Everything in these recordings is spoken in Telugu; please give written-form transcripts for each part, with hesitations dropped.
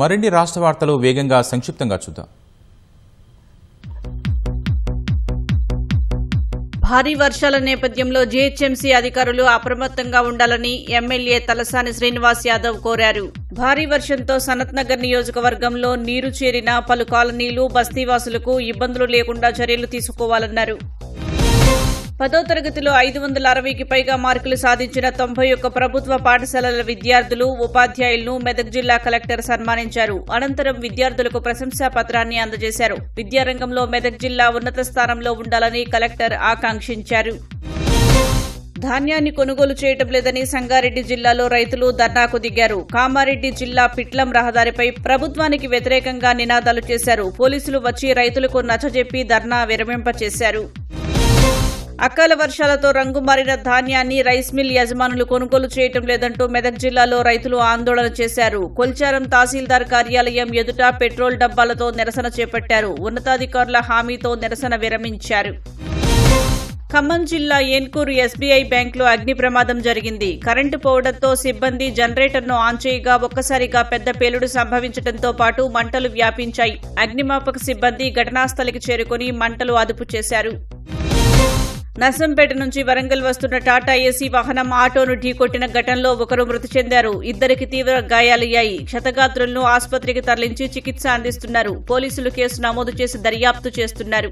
మరిన్ని రాష్ట్ర వార్తలు వేగంగా సంక్షిప్తంగా చూద్దాం. భారీ వర్షాల నేపథ్యంలో జీహెచ్ఎంసీ అధికారులు అప్రమత్తంగా ఉండాలని ఎమ్మెల్యే తలసాని శ్రీనివాస్ యాదవ్ కోరారు. భారీ వర్షంతో సనత్ నగర్ నియోజకవర్గంలో నీరు చేరిన పలు కాలనీలు, బస్తీవాసులకు ఇబ్బందులు లేకుండా చర్యలు తీసుకోవాలన్నారు. 10వ తరగతిలో 560కి పైగా మార్కులు సాధించిన 91 ప్రభుత్వ పాఠశాలల విద్యార్థులు, ఉపాధ్యాయులను మెదక్ జిల్లా కలెక్టర్ సన్మానించారు. అనంతరం విద్యార్థులకు ప్రశంసా పత్రాన్ని అందజేశారు. విద్యారంగంలో మెదక్ జిల్లా ఉన్నత స్థానంలో ఉండాలని కలెక్టర్ ఆకాంక్షించారు. ధాన్యాన్ని కొనుగోలు చేయటం లేదని సంగారెడ్డి జిల్లాలో రైతులు ధర్నాకు దిగారు. కామారెడ్డి జిల్లా పిట్లం రహదారిపై ప్రభుత్వానికి వ్యతిరేకంగా నినాదాలు చేశారు. పోలీసులు వచ్చి రైతులకు నచ్చజెప్పి ధర్నా విరమింపచేశారు. అకాల వర్షాలతో రంగుమారిన ధాన్యాన్ని రైస్ మిల్ యజమానులు కొనుగోలు చేయటం లేదంటూ మెదక్ జిల్లాలో రైతులు ఆందోళన చేశారు. కొల్చారం తహసీల్దార్ కార్యాలయం ఎదుట పెట్రోల్ డబ్బాలతో నిరసన చేపట్టారు. ఉన్నతాధికారుల హామీతో నిరసన విరమించారు. ఖమ్మం జిల్లా ఏన్కూరు ఎస్బీఐ బ్యాంకులో అగ్ని ప్రమాదం జరిగింది. కరెంటు పోవడంతో సిబ్బంది జనరేటర్ను ఆన్ చేయగా ఒక్కసారిగా పెద్ద పేలుడు సంభవించడంతో పాటు మంటలు వ్యాపించాయి. అగ్నిమాపక సిబ్బంది ఘటనాస్థలికి చేరుకుని మంటలు అదుపు చేశారు. నర్సంపేట నుంచి వరంగల్ వస్తున్న టాటా ఏసీ వాహనం ఆటోను ఢీకొట్టిన ఘటనలో ఒకరు మృతి చెందారు. ఇద్దరికి తీవ్ర గాయాలయ్యాయి. క్షతగాత్రులను ఆసుపత్రికి తరలించి చికిత్స అందిస్తున్నారు. పోలీసులు కేసు నమోదు చేసి దర్యాప్తు చేస్తున్నారు.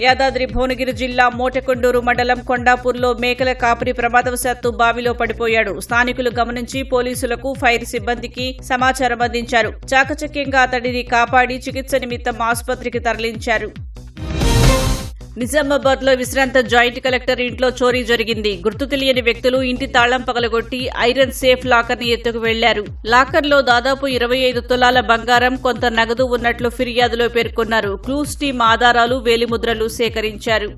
యాదాద్రి భువనగిరి జిల్లా మోటకొండూరు మండలం కొండాపూర్లో మేకల కాపరి ప్రమాదవశాత్తు బావిలో పడిపోయాడు. స్థానికులు గమనించి పోలీసులకు, ఫైర్ సిబ్బందికి సమాచారం అందించారు. చాకచక్యంగా అతడిని కాపాడి చికిత్స నిమిత్తం ఆసుపత్రికి తరలించారు. నిజామాబాద్ లో విశ్రాంత జాయింట్ కలెక్టర్ ఇంట్లో చోరీ జరిగింది. గుర్తు తెలియని వ్యక్తులు ఇంటి తాళం పగలగొట్టి ఐరన్ సేఫ్ లాకర్ ని ఎత్తుకు వెళ్లారు. లాకర్ లో దాదాపు 25 తులాల బంగారం, కొంత నగదు ఉన్నట్లు ఫిర్యాదులో పేర్కొన్నారు. క్లూస్ టీం ఆధారాలు, వేలిముద్రలు సేకరించారు.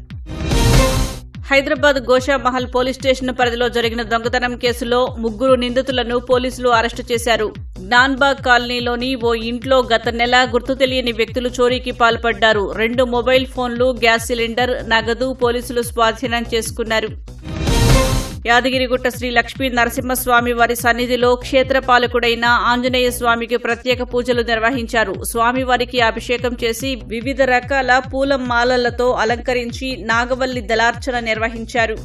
హైదరాబాద్ గోషామహల్ పోలీస్ స్టేషన్ పరిధిలో జరిగిన దొంగతనం కేసులో 3 నిందితులను పోలీసులు అరెస్టు చేశారు. జ్ఞాన్బాగ్ కాలనీలోని ఓ ఇంట్లో గత నెల గుర్తు తెలియని వ్యక్తులు చోరీకి పాల్పడ్డారు. 2 మొబైల్ ఫోన్లు, గ్యాస్ సిలిండర్, నగదు పోలీసులు స్వాధీనం చేసుకున్నారు. యాదగిరిగుట్ట శ్రీ లక్ష్మీ నరసింహస్వామి వారి సన్నిధిలో క్షేత్రపాలకుడైన ఆంజనేయ స్వామికి ప్రత్యేక పూజలు నిర్వహించారు. స్వామివారికి అభిషేకం చేసి వివిధ రకాల పూల మాలలతో అలంకరించి నాగవల్లి దళార్చన నిర్వహించారు.